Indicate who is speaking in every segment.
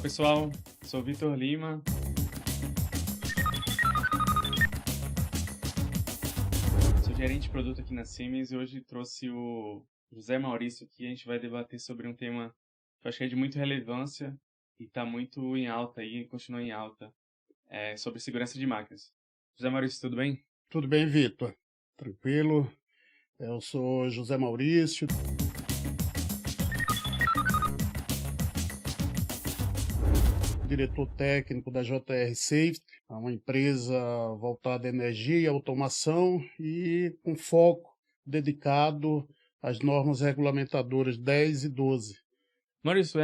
Speaker 1: Pessoal, sou Vitor Lima. Sou gerente de produto aqui na Siemens e hoje trouxe o José Maurício aqui. A gente vai debater sobre um tema que eu acho que é de muita relevância e está muito em alta aí, continua em alta, sobre segurança de máquinas. José Maurício, tudo bem?
Speaker 2: Tudo bem, Vitor? Tranquilo? Eu sou José Maurício, diretor técnico da JR Safety, é uma empresa voltada à energia e automação e com foco dedicado às normas regulamentadoras 10 e 12.
Speaker 1: Maurício,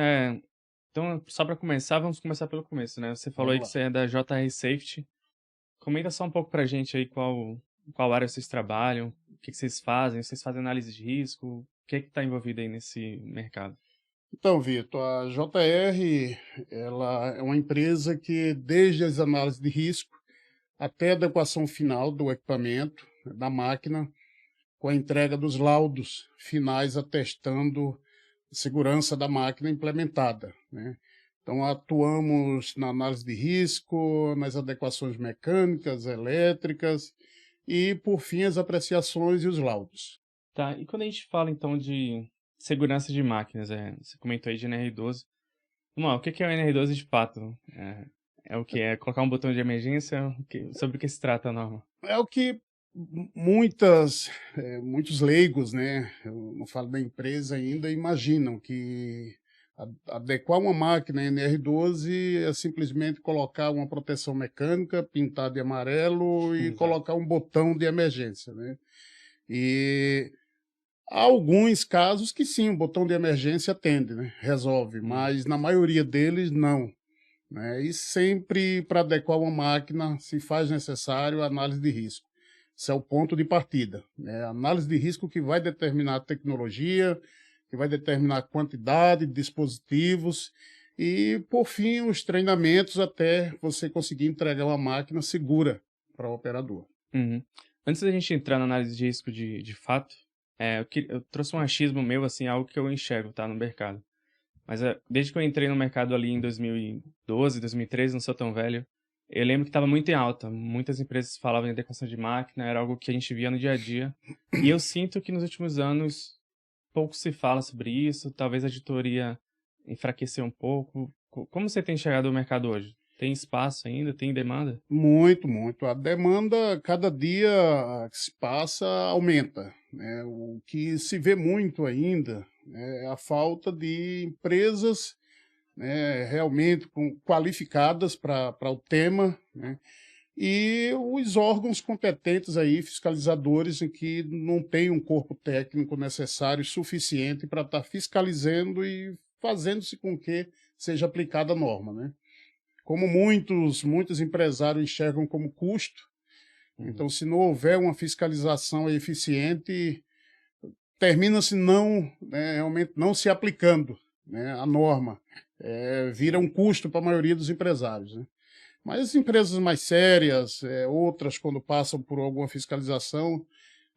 Speaker 1: então só para começar, vamos começar pelo começo, né? Você falou aí
Speaker 2: Vamos
Speaker 1: que
Speaker 2: lá.
Speaker 1: você é da JR Safety. Comenta só um pouco pra gente aí qual área vocês trabalham, o que vocês fazem análise de risco, o que está envolvido aí nesse mercado?
Speaker 2: Então, Vitor, a JR ela é uma empresa que, desde as análises de risco até a adequação final do equipamento, da máquina, com a entrega dos laudos finais atestando a segurança da máquina implementada, né? Então, atuamos na análise de risco, nas adequações mecânicas, elétricas e, por fim, as apreciações e os laudos.
Speaker 1: Tá, e quando a gente fala então de segurança de máquinas, você comentou aí de NR12. Vamos lá, o que é o NR12 de fato? É o que? É colocar um botão de emergência? Sobre o que se trata a norma?
Speaker 2: É o que muitos leigos, né, eu não falo da empresa ainda, imaginam que adequar uma máquina NR12 é simplesmente colocar uma proteção mecânica, pintar de amarelo e
Speaker 1: Exato.
Speaker 2: colocar um botão de emergência, né? E há alguns casos que sim, o botão de emergência atende, né? Resolve,
Speaker 1: Hum.
Speaker 2: mas na maioria deles não, né? E sempre para adequar uma máquina, se faz necessário a análise de risco. Esse é o ponto de partida, né? A análise de risco que vai determinar a tecnologia, que vai determinar a quantidade de dispositivos e, por fim, os treinamentos até você conseguir entregar uma máquina segura para o operador.
Speaker 1: Uhum. Antes da gente entrar na análise de risco de fato, eu trouxe um achismo meu, assim, algo que eu enxergo, tá, no mercado. Mas desde que eu entrei no mercado ali em 2012, 2013, não sou tão velho, eu lembro que estava muito em alta. Muitas empresas falavam em adequação de máquina, era algo que a gente via no dia a dia. E eu sinto que nos últimos anos pouco se fala sobre isso, talvez a editoria enfraqueceu um pouco. Como você tem enxergado o mercado hoje? Tem espaço ainda? Tem demanda?
Speaker 2: Muito, muito. A demanda, cada dia que se passa, aumenta, né? O que se vê muito ainda, né, é a falta de empresas, né, realmente qualificadas para o tema, né? E os órgãos competentes aí, fiscalizadores, em que não tem um corpo técnico necessário suficiente para estar fiscalizando e fazendo-se com que seja aplicada a norma, né? Como muitos empresários enxergam como custo,
Speaker 1: Uhum.
Speaker 2: então se não houver uma fiscalização eficiente, termina-se não, né, realmente não se aplicando, né, a norma. Vira um custo para a maioria dos empresários, né? Mas as empresas mais sérias, outras, quando passam por alguma fiscalização,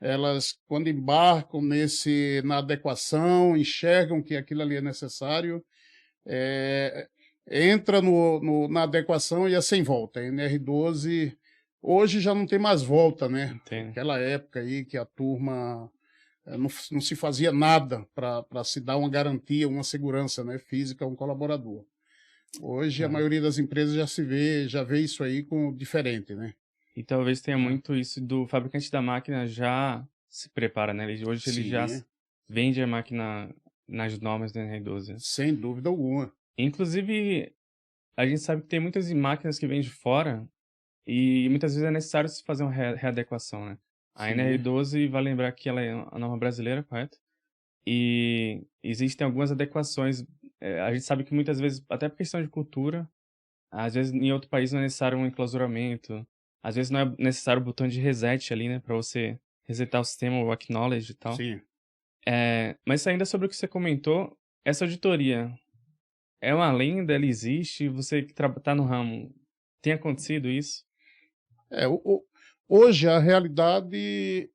Speaker 2: elas, quando embarcam na adequação, enxergam que aquilo ali é necessário, eh, entra na adequação e é sem volta. A NR12 hoje já não tem mais volta, né?
Speaker 1: Entendo.
Speaker 2: Aquela época aí que a turma não se fazia nada para se dar uma garantia, uma segurança, né, física a um colaborador. Hoje a
Speaker 1: Tá.
Speaker 2: maioria das empresas já vê isso aí com diferente, né?
Speaker 1: E talvez tenha
Speaker 2: É.
Speaker 1: muito isso do fabricante da máquina já se prepara, né? Hoje ele já
Speaker 2: Sim,
Speaker 1: vende a máquina nas normas do NR12.
Speaker 2: sem dúvida alguma.
Speaker 1: Inclusive, a gente sabe que tem muitas máquinas que vêm de fora e muitas vezes é necessário se fazer uma readequação, né? A
Speaker 2: Sim,
Speaker 1: NR12, vale lembrar que ela é a norma brasileira, correto? E existem algumas adequações. A gente sabe que muitas vezes, até por questão de cultura, às vezes em outro país não é necessário um enclausuramento, às vezes não é necessário o botão de reset ali, né, pra você resetar o sistema, o acknowledge e tal.
Speaker 2: sim.
Speaker 1: Mas ainda sobre o que você comentou, essa auditoria é uma lenda, ela existe? Você que tá no ramo, tem acontecido isso?
Speaker 2: É, hoje a realidade é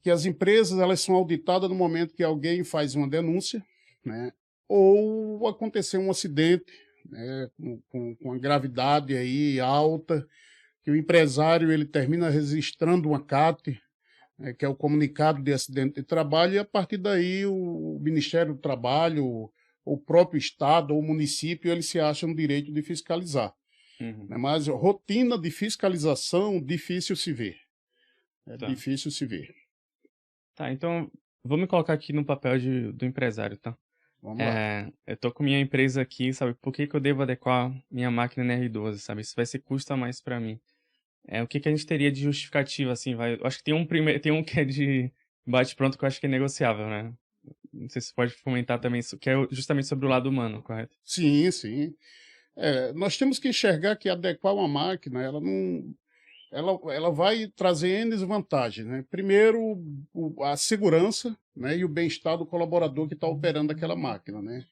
Speaker 2: que as empresas elas são auditadas no momento que alguém faz uma denúncia, né? Ou aconteceu um acidente né, com a gravidade aí alta, que o empresário ele termina registrando uma CAT, que é o comunicado de acidente de trabalho, e a partir daí o Ministério do Trabalho, o próprio Estado ou o município, ele se acha no direito de fiscalizar.
Speaker 1: Uhum.
Speaker 2: Né? Mas rotina de fiscalização, difícil se ver. É
Speaker 1: Tá.
Speaker 2: difícil se ver.
Speaker 1: Tá, então vou me colocar aqui no papel do empresário, tá?
Speaker 2: Vamos lá.
Speaker 1: Eu tô com minha empresa aqui, sabe? Por que que eu devo adequar minha máquina NR12, sabe? Isso vai ser custo a mais pra mim. O que que a gente teria de justificativa, assim, vai? Eu acho que tem um que é de bate-pronto que eu acho que é negociável, né? Não sei se você pode comentar também isso, que é justamente sobre o lado humano, correto?
Speaker 2: Sim, sim. Nós temos que enxergar que adequar uma máquina, ela vai trazer N vantagens, né? Primeiro, a segurança, né, e o bem-estar do colaborador que está operando aquela máquina, né?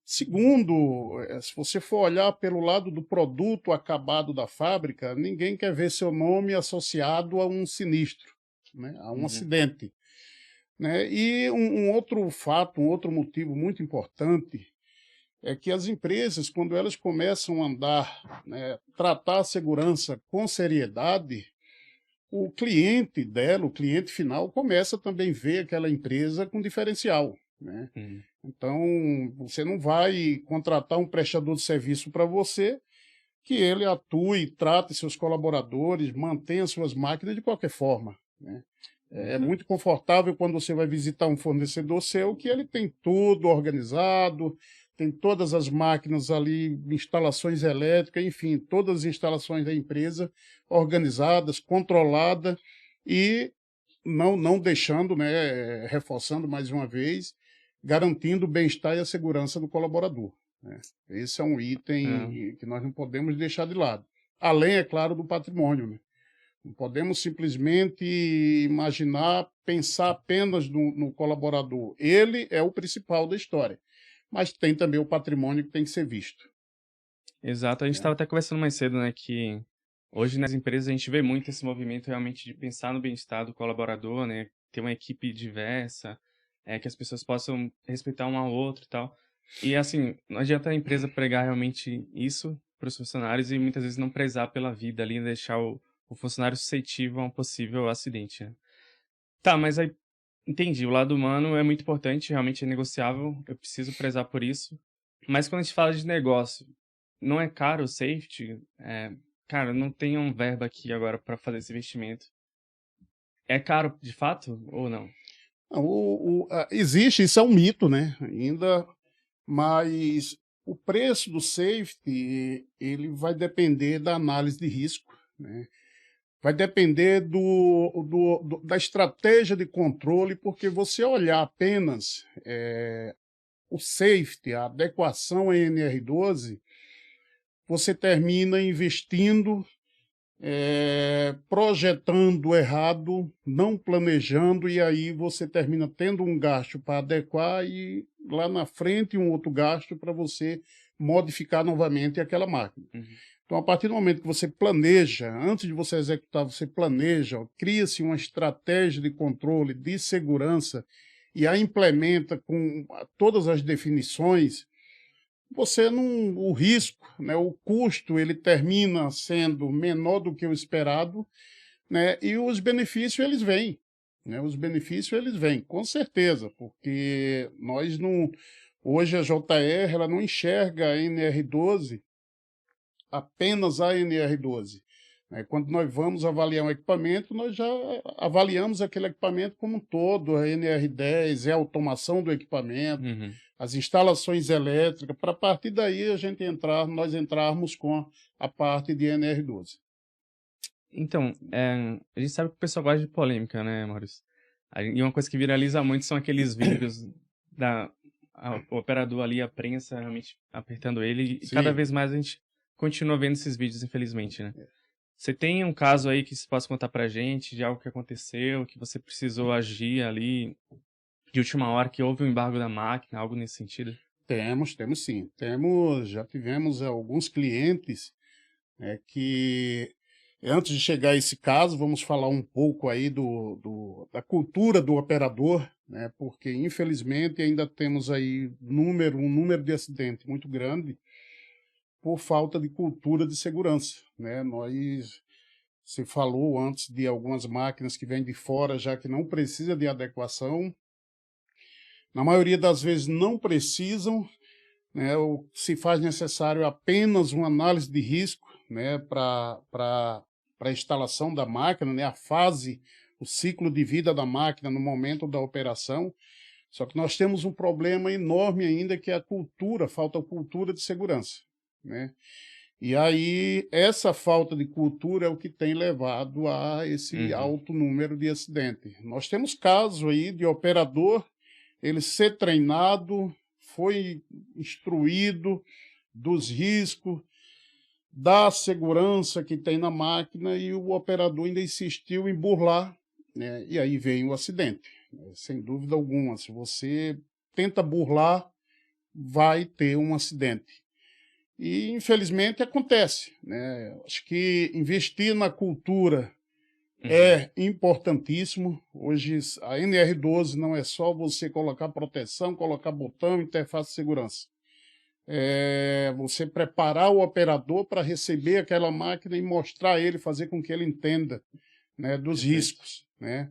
Speaker 2: Segundo, se você for olhar pelo lado do produto acabado da fábrica, ninguém quer ver seu nome associado a um sinistro, né, a um
Speaker 1: Uhum.
Speaker 2: acidente. Né? E um outro fato, um outro motivo muito importante é que as empresas, quando elas começam a andar, né, tratar a segurança com seriedade, o cliente dela, o cliente final, começa também a ver aquela empresa com diferencial. Né?
Speaker 1: Uhum.
Speaker 2: Então, você não vai contratar um prestador de serviço para você que ele atue, trate seus colaboradores, mantenha suas máquinas de qualquer forma. Né? É muito confortável quando você vai visitar um fornecedor seu que ele tem tudo organizado, tem todas as máquinas ali, instalações elétricas, enfim, todas as instalações da empresa organizadas, controladas e não deixando, né, reforçando mais uma vez, garantindo o bem-estar e a segurança do colaborador. Né? Esse é um
Speaker 1: É.
Speaker 2: item que nós não podemos deixar de lado. Além, é claro, do patrimônio. Né? Não podemos simplesmente imaginar, pensar apenas no colaborador. Ele é o principal da história, mas tem também o patrimônio que tem que ser visto.
Speaker 1: Exato, a gente
Speaker 2: Né?
Speaker 1: estava até conversando mais cedo, né, que hoje nas empresas a gente vê muito esse movimento realmente de pensar no bem-estar do colaborador, né, ter uma equipe diversa, que as pessoas possam respeitar um ao outro e tal. E assim, não adianta a empresa pregar realmente isso para os funcionários e muitas vezes não prezar pela vida ali, deixar o funcionário suscetível a um possível acidente, né. Tá, mas aí, entendi, o lado humano é muito importante, realmente é negociável, eu preciso prezar por isso. Mas quando a gente fala de negócio, não é caro o safety? Cara, não tenho um verba aqui agora para fazer esse investimento. É caro de fato ou não?
Speaker 2: Não, existe, isso é um mito, né? Ainda, mas o preço do safety ele vai depender da análise de risco, né? Vai depender da estratégia de controle, porque você olhar apenas o safety, a adequação à NR12, você termina investindo, projetando errado, não planejando, e aí você termina tendo um gasto para adequar e lá na frente um outro gasto para você modificar novamente aquela máquina.
Speaker 1: Uhum.
Speaker 2: Então, a partir do momento que você planeja, antes de você executar, você planeja, ó, cria-se uma estratégia de controle, de segurança e a implementa com todas as definições, você não, o risco, né, o custo, ele termina sendo menor do que o esperado, né, e os benefícios eles vêm, né, os benefícios eles vêm, com certeza, porque nós não, hoje a JR ela não enxerga a NR12 apenas a NR12. Né? Quando nós vamos avaliar um equipamento, nós já avaliamos aquele equipamento como um todo, a NR10, é a automação do equipamento,
Speaker 1: Uhum.
Speaker 2: as instalações elétricas, para a partir daí nós entrarmos com a parte de NR12.
Speaker 1: Então, a gente sabe que o pessoal gosta de polêmica, né, Maurício? E uma coisa que viraliza muito são aqueles vídeos o operador ali, a prensa realmente apertando ele, e cada
Speaker 2: Sim.
Speaker 1: vez mais a gente continua vendo esses vídeos, infelizmente, né? Você tem um caso aí que você possa contar pra gente de algo que aconteceu, que você precisou agir ali de última hora, que houve um embargo da máquina, algo nesse sentido?
Speaker 2: Temos sim. Já tivemos alguns clientes que antes de chegar a esse caso, vamos falar um pouco aí da cultura do operador, né? Porque infelizmente ainda temos aí um número de acidentes muito grande por falta de cultura de segurança, né? Você falou antes de algumas máquinas que vêm de fora, já que não precisa de adequação. Na maioria das vezes não precisam, né? Se faz necessário apenas uma análise de risco, né? Para a instalação da máquina, né? A fase, o ciclo de vida da máquina no momento da operação. Só que nós temos um problema enorme ainda, que é a cultura, falta cultura de segurança, né? E aí, essa falta de cultura é o que tem levado a esse
Speaker 1: Uhum.
Speaker 2: alto número de acidentes. Nós temos casos aí de operador, ele ser treinado, foi instruído dos riscos, da segurança que tem na máquina, e o operador ainda insistiu em burlar, né? E aí vem o acidente, né? Sem dúvida alguma. Se você tenta burlar, vai ter um acidente. E, infelizmente, acontece, né? Acho que investir na cultura
Speaker 1: Uhum.
Speaker 2: é importantíssimo. Hoje, a NR12 não é só você colocar proteção, colocar botão, interface de segurança. É você preparar o operador para receber aquela máquina e mostrar a ele, fazer com que ele entenda, né, dos
Speaker 1: Perfeito.
Speaker 2: riscos, né?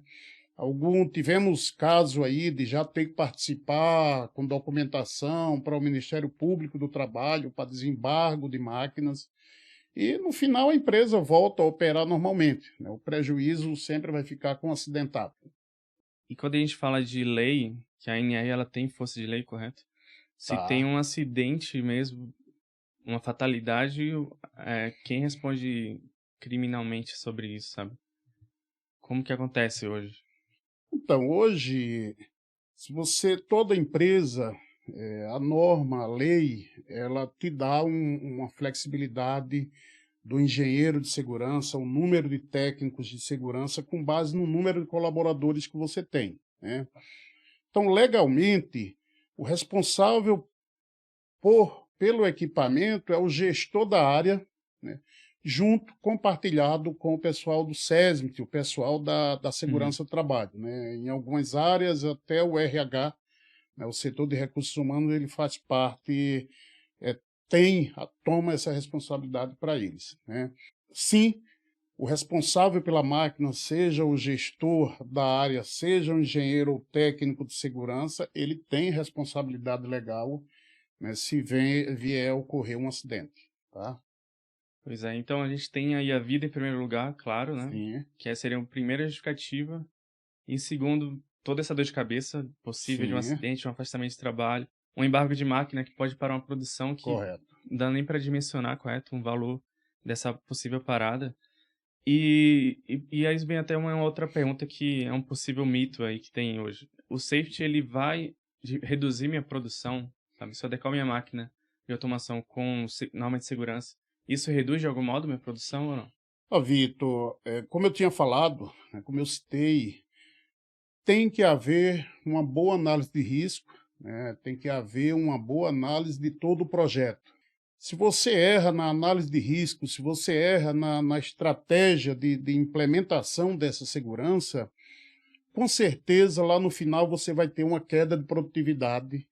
Speaker 2: Tivemos caso aí de já ter que participar com documentação para o Ministério Público do Trabalho, para desembargo de máquinas, e no final a empresa volta a operar normalmente, né? O prejuízo sempre vai ficar com o acidentado.
Speaker 1: E quando a gente fala de lei, que a ANR ela tem força de lei, correto? Se tem
Speaker 2: Tá.
Speaker 1: um acidente mesmo, uma fatalidade, quem responde criminalmente sobre isso, sabe? Como que acontece hoje?
Speaker 2: Então, hoje, se você, toda empresa, a norma, a lei, ela te dá uma flexibilidade do engenheiro de segurança, o número de técnicos de segurança com base no número de colaboradores que você tem, né? Então, legalmente, o responsável pelo equipamento é o gestor da área, né? Junto, compartilhado com o pessoal do SESMIT, o pessoal da
Speaker 1: Uhum.
Speaker 2: segurança do trabalho, né? Em algumas áreas, até o RH, né? O setor de recursos humanos, ele faz parte, eh, toma essa responsabilidade para eles, né? Sim, o responsável pela máquina, seja o gestor da área, seja o engenheiro ou técnico de segurança, ele tem responsabilidade legal, né, se vier a ocorrer um acidente, tá?
Speaker 1: Pois é, então a gente tem aí a vida em primeiro lugar, claro, né?
Speaker 2: Sim,
Speaker 1: Seria a primeira justificativa. E em segundo, toda essa dor de cabeça possível de um
Speaker 2: sim,
Speaker 1: acidente, um afastamento de trabalho, um embargo de máquina que pode parar uma produção que
Speaker 2: correto.
Speaker 1: não dá nem para dimensionar, correto, um valor dessa possível parada. E aí vem até uma outra pergunta que é um possível mito aí que tem hoje. O safety, ele vai reduzir minha produção, sabe? Se eu adequar minha máquina de automação com norma de segurança, isso reduz de algum modo minha produção ou não?
Speaker 2: Ó, Vitor, como eu tinha falado, né, como eu citei, tem que haver uma boa análise de risco, né, tem que haver uma boa análise de todo o projeto. Se você erra na análise de risco, se você erra na estratégia de implementação dessa segurança, com certeza lá no final você vai ter uma queda de produtividade,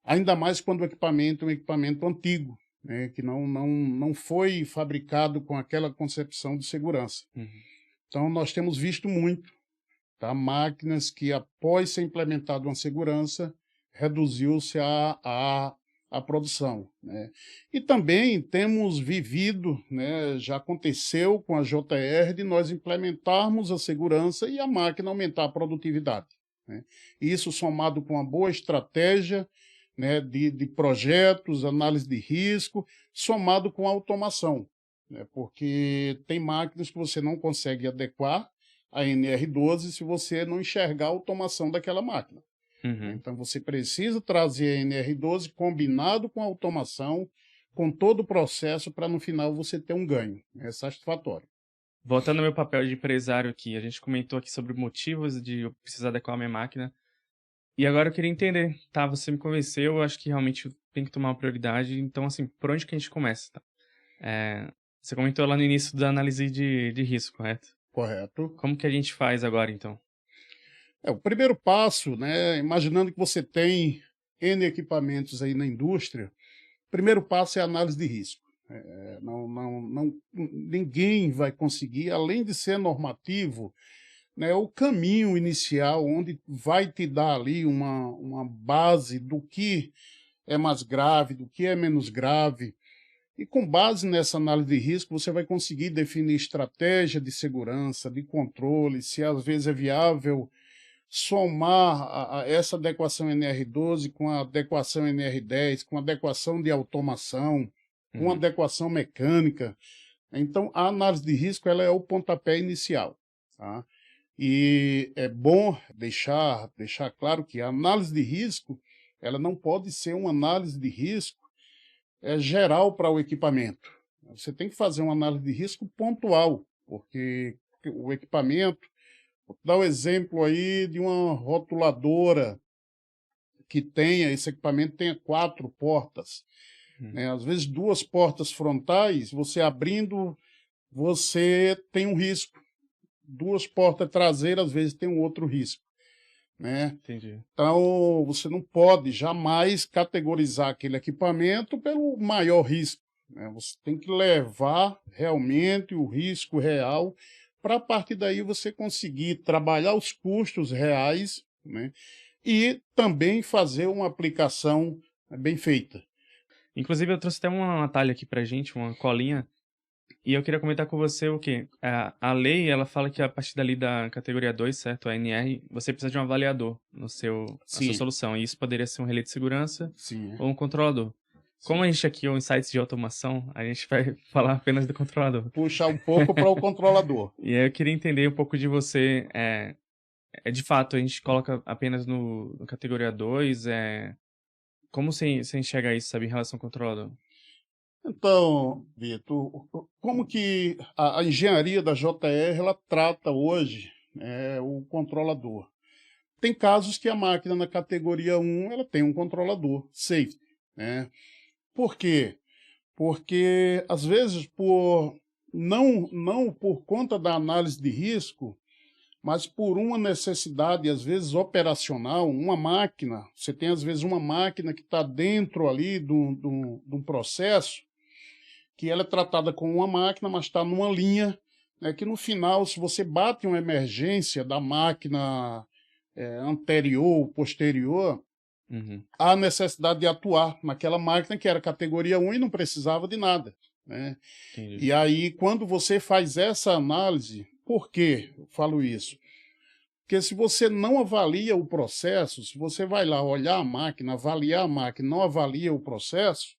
Speaker 2: ainda mais quando o equipamento é um equipamento antigo, né, que não foi fabricado com aquela concepção de segurança.
Speaker 1: Uhum.
Speaker 2: Então, nós temos visto muito, tá? Máquinas que, após ser implementada uma segurança, reduziu-se a produção, né? E também temos vivido, né, já aconteceu com a JR, de nós implementarmos a segurança e a máquina aumentar a produtividade, né? Isso somado com uma boa estratégia, né, de projetos, análise de risco, somado com a automação, né? Porque tem máquinas que você não consegue adequar a NR12 se você não enxergar a automação daquela máquina, né?
Speaker 1: Uhum.
Speaker 2: Então você precisa trazer a NR12 combinado com a automação, com todo o processo, para no final você ter um ganho, né, satisfatório.
Speaker 1: Voltando ao meu papel de empresário aqui, a gente comentou aqui sobre motivos de eu precisar adequar a minha máquina. E agora eu queria entender, tá? Você me convenceu, eu acho que realmente eu tenho que tomar uma prioridade. Então, assim, por onde que a gente começa, tá? Você comentou lá no início da análise de risco, correto?
Speaker 2: Correto?
Speaker 1: Como que a gente faz agora, então?
Speaker 2: O primeiro passo, né, imaginando que você tem N equipamentos aí na indústria, o primeiro passo é a análise de risco, Ninguém vai conseguir, além de ser normativo, né, o caminho inicial, onde vai te dar ali uma base do que é mais grave, do que é menos grave. E com base nessa análise de risco, você vai conseguir definir estratégia de segurança, de controle, se às vezes é viável somar essa adequação NR12 com a adequação NR10, com a adequação de automação, com a
Speaker 1: Uhum.
Speaker 2: adequação mecânica. Então, a análise de risco ela é o pontapé inicial. Tá? E é bom deixar claro que a análise de risco ela não pode ser uma análise de risco geral para o equipamento. Você tem que fazer uma análise de risco pontual, porque o equipamento, vou dar o exemplo aí de uma rotuladora que tenha, esse equipamento tenha 4 portas,
Speaker 1: Uhum.
Speaker 2: né? Às vezes 2 portas frontais, você abrindo, você tem um risco. 2 portas traseiras, às vezes tem um outro risco, né?
Speaker 1: Entendi.
Speaker 2: Então, você não pode jamais categorizar aquele equipamento pelo maior risco, né? Você tem que levar realmente o risco real para a partir daí você conseguir trabalhar os custos reais, né? E também fazer uma aplicação bem feita.
Speaker 1: Inclusive, eu trouxe até um atalho aqui pra gente, uma colinha. E eu queria comentar com você o quê? A lei, ela fala que a partir dali da categoria 2, certo? A NR, você precisa de um avaliador na sua
Speaker 2: Sim,
Speaker 1: solução. E isso poderia ser um relé de segurança
Speaker 2: sim,
Speaker 1: ou um controlador. Como
Speaker 2: sim.
Speaker 1: a gente aqui é o Insights de automação, a gente vai falar apenas do controlador.
Speaker 2: Puxar um pouco para o controlador.
Speaker 1: E aí eu queria entender um pouco de você. De fato, a gente coloca apenas no categoria 2. Como você enxerga isso, sabe, em relação ao controlador?
Speaker 2: Então, Vitor, como que a engenharia da JR ela trata hoje o controlador? Tem casos que a máquina na categoria 1 ela tem um controlador safety, né? Por quê? Porque às vezes não por conta da análise de risco, mas por uma necessidade às vezes operacional, uma máquina, você tem às vezes uma máquina que está dentro ali de um processo que ela é tratada como uma máquina, mas está numa linha, né, que no final, se você bate uma emergência da máquina anterior ou posterior,
Speaker 1: Uhum,
Speaker 2: há necessidade de atuar naquela máquina que era categoria 1 e não precisava de nada, né?
Speaker 1: entendi.
Speaker 2: E aí, quando você faz essa análise, por que eu falo isso? Porque se você não avalia o processo, se você vai lá olhar a máquina, avaliar a máquina, não avalia o processo,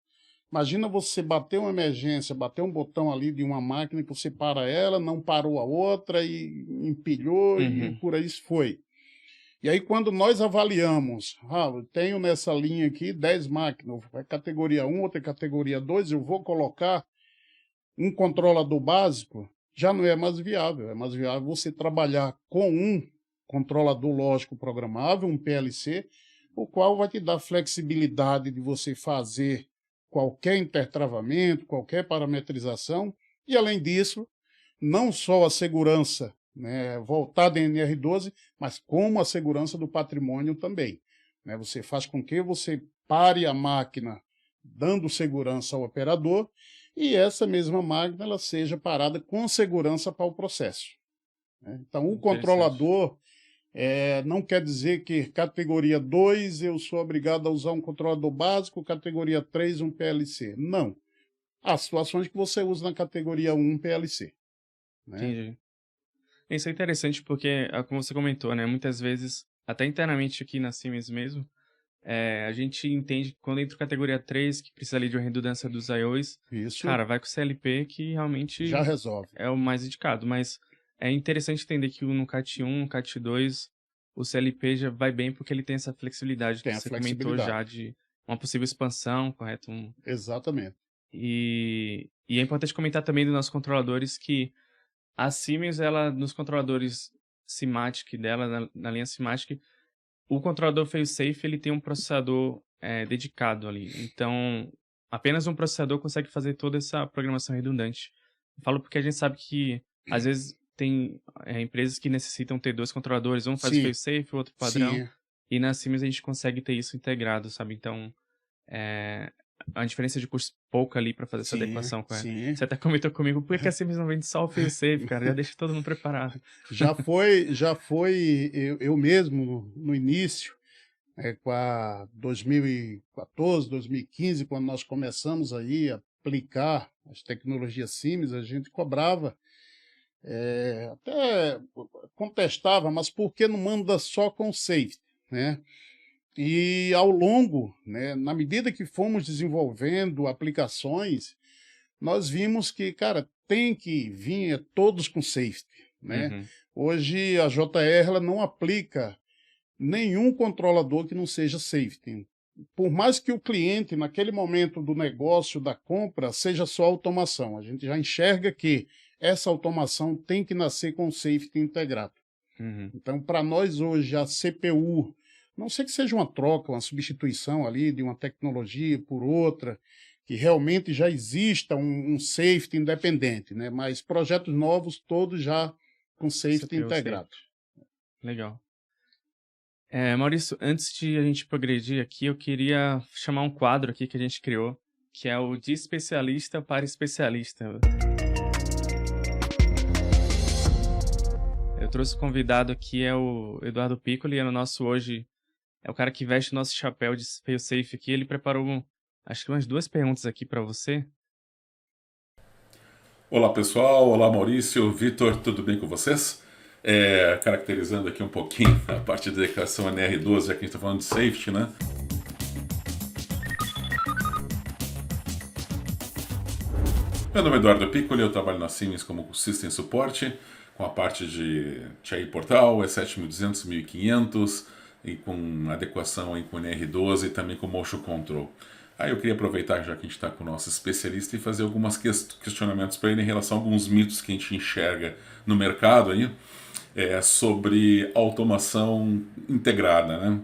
Speaker 2: imagina você bater uma emergência, bater um botão ali de uma máquina que você para ela, não parou a outra e empilhou e
Speaker 1: Uhum,
Speaker 2: por aí foi. E aí quando nós avaliamos, eu tenho nessa linha aqui 10 máquinas, é categoria 1, outra é categoria 2, eu vou colocar um controlador básico, já não é mais viável. É mais viável você trabalhar com um controlador lógico programável, um PLC, o qual vai te dar flexibilidade de você fazer qualquer intertravamento, qualquer parametrização, e além disso, não só a segurança, né, voltada em NR12, mas como a segurança do patrimônio também, né? Você faz com que você pare a máquina dando segurança ao operador e essa mesma máquina ela seja parada com segurança para o processo, né? Então, o
Speaker 1: interessante.
Speaker 2: controlador não quer dizer que categoria 2 eu sou obrigado a usar um controlador básico, categoria 3 um PLC. Não. Há situações que você usa na categoria 1 um PLC, né?
Speaker 1: Entendi. Isso é interessante porque, como você comentou, né, muitas vezes, até internamente aqui na Siemens mesmo, a gente entende que quando entra categoria 3 que precisa ali de uma redundância dos IOs,
Speaker 2: Isso
Speaker 1: cara, vai com o CLP que
Speaker 2: já
Speaker 1: realmente
Speaker 2: resolve.
Speaker 1: é o mais indicado. Mas é interessante entender que no CAT 1, no CAT 2, o CLP já vai bem porque ele tem essa flexibilidade que
Speaker 2: Tem a
Speaker 1: você comentou já
Speaker 2: flexibilidade.
Speaker 1: de uma possível expansão, correto?
Speaker 2: Exatamente.
Speaker 1: E é importante comentar também dos nossos controladores que a Siemens, ela, nos controladores Simatic dela, na linha Simatic, o controlador fail-safe, ele tem um processador dedicado ali. Então, apenas um processador consegue fazer toda essa programação redundante. Eu falo porque a gente sabe que, às vezes, tem empresas que necessitam ter 2 controladores, um faz o
Speaker 2: Sim,
Speaker 1: fail-safe, o outro padrão,
Speaker 2: sim,
Speaker 1: e na Siemens a gente consegue ter isso integrado, sabe? Então, a diferença de custo pouca ali para fazer essa
Speaker 2: Sim,
Speaker 1: adequação com ela.
Speaker 2: sim.
Speaker 1: Você até comentou comigo, por que a Siemens não vende só o fail-safe, cara? Já deixa todo mundo preparado.
Speaker 2: Já foi eu mesmo no início, com a 2014, 2015, quando nós começamos aí a aplicar as tecnologias Siemens, a gente cobrava, até contestava, mas por que não manda só com safety, né? E ao longo, né, na medida que fomos desenvolvendo aplicações, nós vimos que, cara, tem que vir todos com safety, né?
Speaker 1: Uhum.
Speaker 2: Hoje a JR ela não aplica nenhum controlador que não seja safety. Por mais que o cliente, naquele momento do negócio, da compra, seja só automação, a gente já enxerga que essa automação tem que nascer com safety integrado.
Speaker 1: Uhum.
Speaker 2: Então, para nós hoje, a CPU, não sei que seja uma troca, uma substituição ali de uma tecnologia por outra, que realmente já exista um safety independente, né? Mas projetos novos, todos já com safety
Speaker 1: CPU safe.
Speaker 2: integrado.
Speaker 1: Legal. Maurício, antes de a gente progredir aqui, eu queria chamar um quadro aqui que a gente criou, que é o de especialista para especialista. Eu trouxe o convidado aqui, é o Eduardo Piccoli, é o nosso hoje, é o cara que veste o nosso chapéu de fail-safe aqui. Ele preparou, acho que umas 2 perguntas aqui para você.
Speaker 3: Olá pessoal, olá Maurício, Vitor, tudo bem com vocês? Caracterizando aqui um pouquinho a parte da adequação NR12, já que a gente está falando de safety, né? Meu nome é Eduardo Piccoli, eu trabalho na Siemens como System Support, com a parte de TI Portal, E7200, 1500 e com adequação aí com NR12 e também com Motion Control. Aí eu queria aproveitar, já que a gente está com o nosso especialista, e fazer alguns questionamentos para ele em relação a alguns mitos que a gente enxerga no mercado aí, sobre automação integrada, né?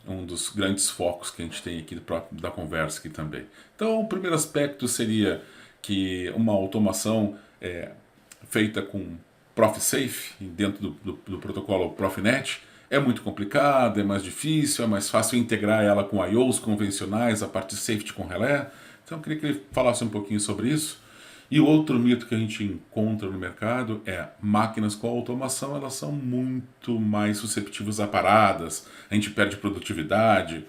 Speaker 3: Um dos grandes focos que a gente tem aqui da conversa aqui também. Então, o primeiro aspecto seria que uma automação feita com ProfSafe, dentro do protocolo Profinet, é muito complicada, é mais difícil, é mais fácil integrar ela com IOs convencionais, a parte de safety com relé. Então eu queria que ele falasse um pouquinho sobre isso. E outro mito que a gente encontra no mercado é máquinas com automação, elas são muito mais susceptíveis a paradas, a gente perde produtividade,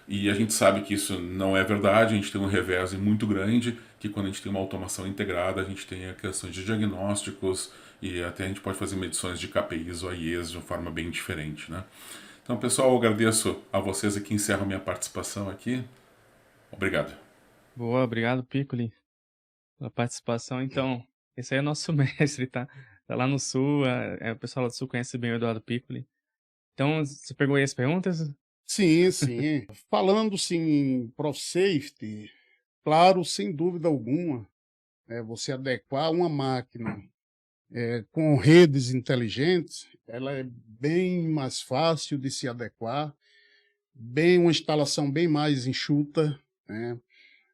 Speaker 3: e a gente sabe que isso não é verdade, a gente tem um revés muito grande, que quando a gente tem uma automação integrada, a gente tem questões de diagnósticos, e até a gente pode fazer medições de KPIs ou AIEs de uma forma bem diferente, né? Então, pessoal, eu agradeço a vocês aqui, encerro a minha participação aqui. Obrigado.
Speaker 1: Boa, obrigado, Piccoli, pela participação. Então, esse aí é o nosso mestre, tá? Tá lá no Sul, o pessoal lá do Sul conhece bem o Eduardo Piccoli. Então, você pegou aí as perguntas?
Speaker 2: Sim, sim. Falando sim em ProfSafety, claro, sem dúvida alguma, você adequar uma máquina com redes inteligentes, ela é bem mais fácil de se adequar, uma instalação bem mais enxuta, né?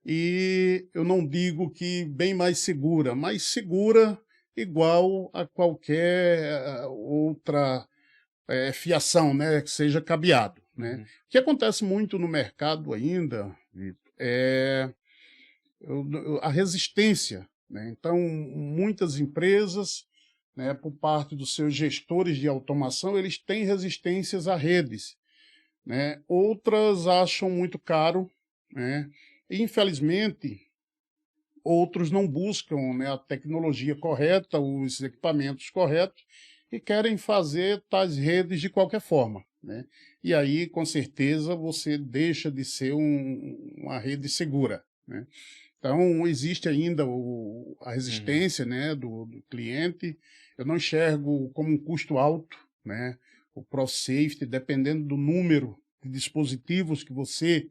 Speaker 2: E eu não digo que bem mais segura, mas segura igual a qualquer outra fiação, né, que seja cabeado, né?
Speaker 1: Uhum.
Speaker 2: O que acontece muito no mercado ainda, Vitor, é a resistência, né? Então, muitas empresas, né, por parte dos seus gestores de automação, eles têm resistências a redes, né? Outras acham muito caro, né? E, infelizmente, outros não buscam, né, a tecnologia correta, os equipamentos corretos e querem fazer tais redes de qualquer forma, né? E aí, com certeza, você deixa de ser uma rede segura, né? Então, existe ainda a
Speaker 1: Uhum.
Speaker 2: resistência, né, do cliente. Eu não enxergo como um custo alto, né? O ProSafety, dependendo do número de dispositivos que você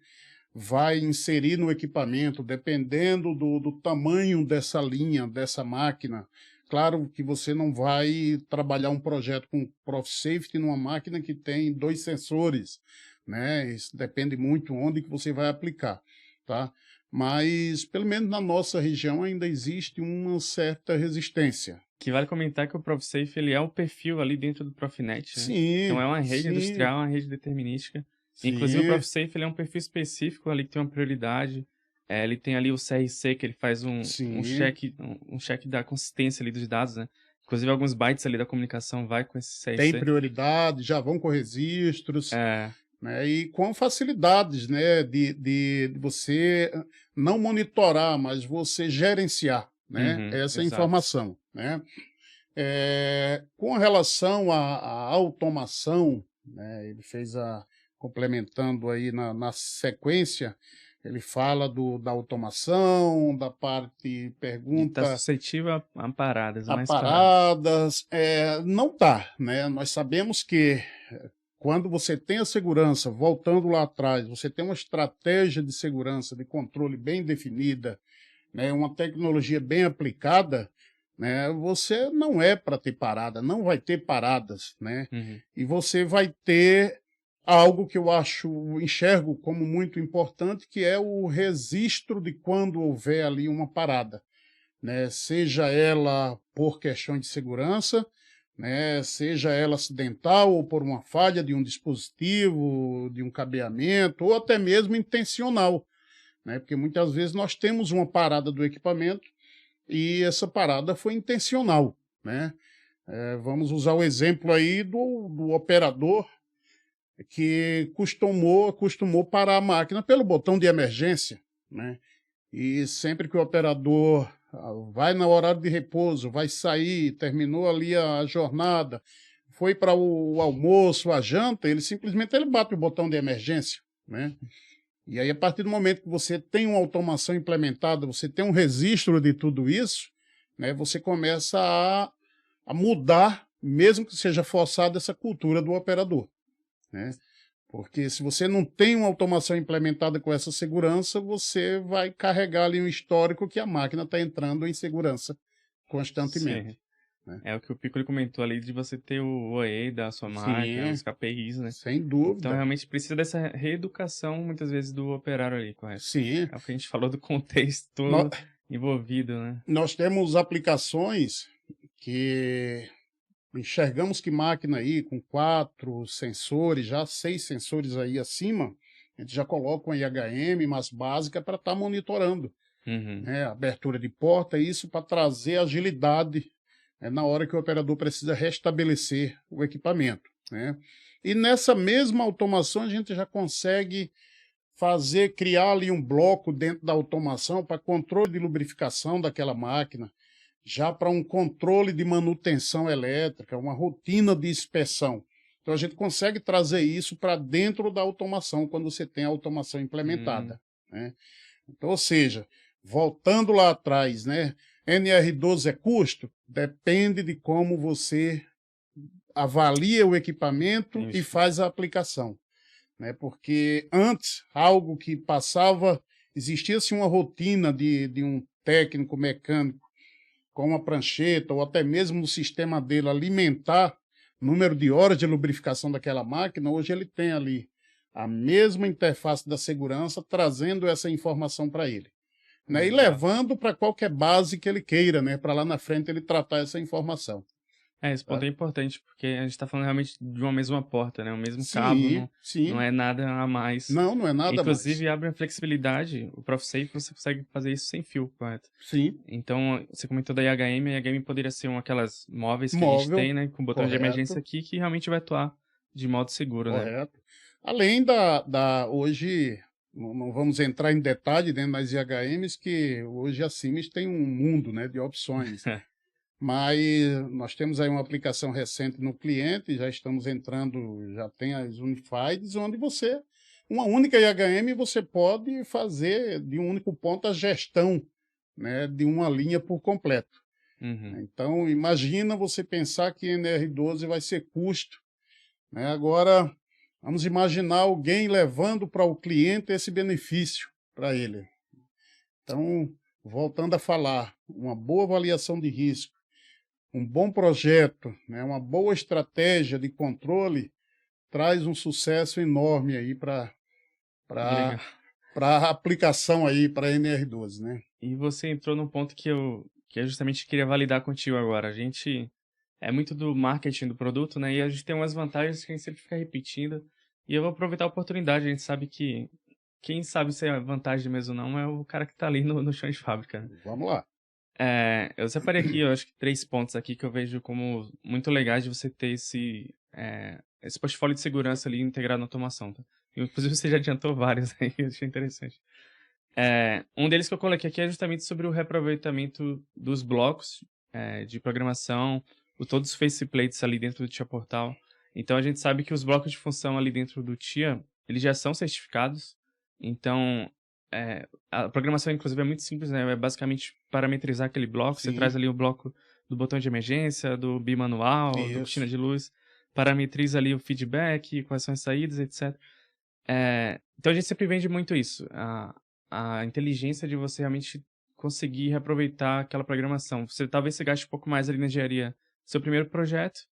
Speaker 2: vai inserir no equipamento, dependendo do tamanho dessa linha, dessa máquina. Claro que você não vai trabalhar um projeto com ProfSafety numa máquina que tem 2 sensores, né? Isso depende muito onde que você vai aplicar, tá? Mas, pelo menos na nossa região, ainda existe uma certa resistência.
Speaker 1: Que vale comentar que o ProfSafe, ele é o perfil ali dentro do Profinet, né? Então
Speaker 2: Sim,
Speaker 1: é uma rede
Speaker 2: sim,
Speaker 1: industrial, uma rede determinística. Inclusive o
Speaker 2: sim,
Speaker 1: ProfSafe, ele é um perfil específico ali que tem uma prioridade. ele tem ali o CRC, que ele faz um
Speaker 2: Sim.
Speaker 1: cheque da consistência ali dos dados, né? Inclusive alguns bytes ali da comunicação vai com esse
Speaker 2: Tem
Speaker 1: CRC.
Speaker 2: prioridade, já vão com registros,
Speaker 1: É,
Speaker 2: né? E com facilidades, né? De você não monitorar, mas você gerenciar, né? Essa
Speaker 1: exato.
Speaker 2: informação, né? Com relação à automação, né? Ele fez complementando aí na sequência, ele fala da automação, da parte
Speaker 1: De estar
Speaker 2: pergunta
Speaker 1: suscetível a paradas,
Speaker 2: a
Speaker 1: mais paradas.
Speaker 2: paradas, não tá, né? Nós sabemos que quando você tem a segurança, voltando lá atrás, você tem uma estratégia de segurança, de controle bem definida, né? Uma tecnologia bem aplicada, né? Você não é para ter parada, não vai ter paradas, né?
Speaker 1: Uhum.
Speaker 2: E você vai ter algo que eu enxergo como muito importante, que é o registro de quando houver ali uma parada, né? Seja ela por questão de segurança, né? Seja ela acidental ou por uma falha de um dispositivo, de um cabeamento, ou até mesmo intencional, né? Porque muitas vezes nós temos uma parada do equipamento e essa parada foi intencional, né? Vamos usar o exemplo aí do operador que acostumou parar a máquina pelo botão de emergência, né? E sempre que o operador vai no horário de repouso, vai sair, terminou ali a jornada, foi para o almoço, a janta, ele bate o botão de emergência, né? E aí, a partir do momento que você tem uma automação implementada, você tem um registro de tudo isso, né? Você começa a mudar, mesmo que seja forçada, essa cultura do operador, né? Porque se você não tem uma automação implementada com essa segurança, você vai carregar ali um histórico que a máquina está entrando em segurança constantemente,
Speaker 1: Sim.
Speaker 2: né?
Speaker 1: É o que o Piccolo comentou ali de você ter o OE da sua máquina, os
Speaker 2: Sim,
Speaker 1: KPIs, né?
Speaker 2: sem
Speaker 1: Então,
Speaker 2: dúvida.
Speaker 1: realmente precisa dessa reeducação, muitas vezes, do operário ali, correto?
Speaker 2: Sim.
Speaker 1: É o que a gente falou do contexto
Speaker 2: Nó-
Speaker 1: todo envolvido, né?
Speaker 2: Nós temos aplicações que enxergamos que máquina aí com 4 sensores, já 6 sensores aí acima, a gente já coloca uma IHM mais básica para estar monitorando,
Speaker 1: Uhum.
Speaker 2: né? Abertura de porta, isso para trazer agilidade, né, na hora que o operador precisa restabelecer o equipamento, né? E nessa mesma automação a gente já consegue criar ali um bloco dentro da automação para controle de lubrificação daquela máquina, já para um controle de manutenção elétrica, uma rotina de inspeção. Então a gente consegue trazer isso para dentro da automação quando você tem a automação
Speaker 1: Hum,
Speaker 2: implementada, né? Então, ou seja, voltando lá atrás, né? NR12 é custo? Depende de como você avalia o equipamento e
Speaker 1: entendi.
Speaker 2: faz a aplicação, né? Porque antes, algo que passava, existia-se uma rotina de um técnico mecânico com uma prancheta ou até mesmo no sistema dele alimentar o número de horas de lubrificação daquela máquina, hoje ele tem ali a mesma interface da segurança trazendo essa informação para ele, né? E
Speaker 1: Exato.
Speaker 2: levando para qualquer base que ele queira, né? Para lá na frente ele tratar essa informação,
Speaker 1: Esse ponto
Speaker 2: tá?
Speaker 1: é importante, porque a gente tá falando realmente de uma mesma porta, né? O mesmo cabo,
Speaker 2: Sim,
Speaker 1: não
Speaker 2: sim.
Speaker 1: é nada a mais.
Speaker 2: Não, não é nada mais.
Speaker 1: Inclusive, abre a flexibilidade. O ProfSafe você consegue fazer isso sem fio, correto?
Speaker 2: Sim,
Speaker 1: Então, você comentou da IHM, a IHM poderia ser uma aquelas móveis que a gente
Speaker 2: móvel,
Speaker 1: tem, né? Com botão de emergência
Speaker 2: correto,
Speaker 1: aqui, que realmente vai atuar de modo seguro, né?
Speaker 2: correto. Além hoje, não vamos entrar em detalhe dentro das IHMs, que hoje a Siemens tem um mundo, né, de opções. Mas nós temos aí uma aplicação recente no cliente, já estamos entrando, já tem as Unifieds, onde uma única IHM, você pode fazer de um único ponto a gestão, né, de uma linha por completo.
Speaker 1: Uhum.
Speaker 2: Então, imagina você pensar que NR12 vai ser custo, né? Agora, vamos imaginar alguém levando para o cliente esse benefício para ele. Então, voltando a falar, uma boa avaliação de risco, um bom projeto, né, uma boa estratégia de controle traz um sucesso enorme aí para
Speaker 1: Legal.
Speaker 2: a aplicação aí para a NR12, né?
Speaker 1: E você entrou num ponto que eu justamente queria validar contigo agora. A gente é muito do marketing do produto, né? E a gente tem umas vantagens que a gente sempre fica repetindo. E eu vou aproveitar a oportunidade. A gente sabe que quem sabe se é vantagem mesmo ou não é o cara que tá ali no chão de fábrica, né?
Speaker 2: Vamos lá.
Speaker 1: Eu separei aqui, eu acho que 3 pontos aqui que eu vejo como muito legais de você ter esse portfólio de segurança ali integrado na automação, tá? Inclusive você já adiantou vários aí, eu achei interessante. Um deles que eu coloquei aqui é justamente sobre o reaproveitamento dos blocos de programação, todos os faceplates ali dentro do TIA Portal. Então a gente sabe que os blocos de função ali dentro do TIA, eles já são certificados. Então a programação inclusive é muito simples, né? É basicamente parametrizar aquele bloco. Você
Speaker 2: Sim.
Speaker 1: traz ali o bloco do botão de emergência, do bimanual, da
Speaker 2: Isso.
Speaker 1: cortina de luz, parametriza ali o feedback, quais são as saídas, etc. Então a gente sempre vende muito isso, a inteligência de você realmente conseguir reaproveitar aquela programação. Talvez você gaste um pouco mais ali na engenharia do seu primeiro projeto,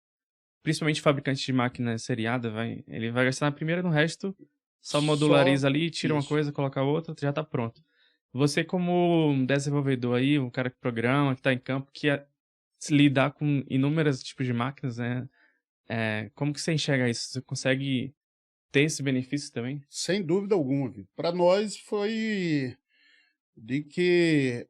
Speaker 1: principalmente fabricante de máquina seriada, ele vai gastar na primeira, no resto só modulariza ali, tira uma coisa, coloca outra, já está pronto. Você como um desenvolvedor aí, um cara que programa, que está em campo, que lidar com inúmeros tipos de máquinas, né? Como que você enxerga isso? Você consegue ter esse benefício também?
Speaker 2: Sem dúvida alguma, Vitor. Para nós foi de que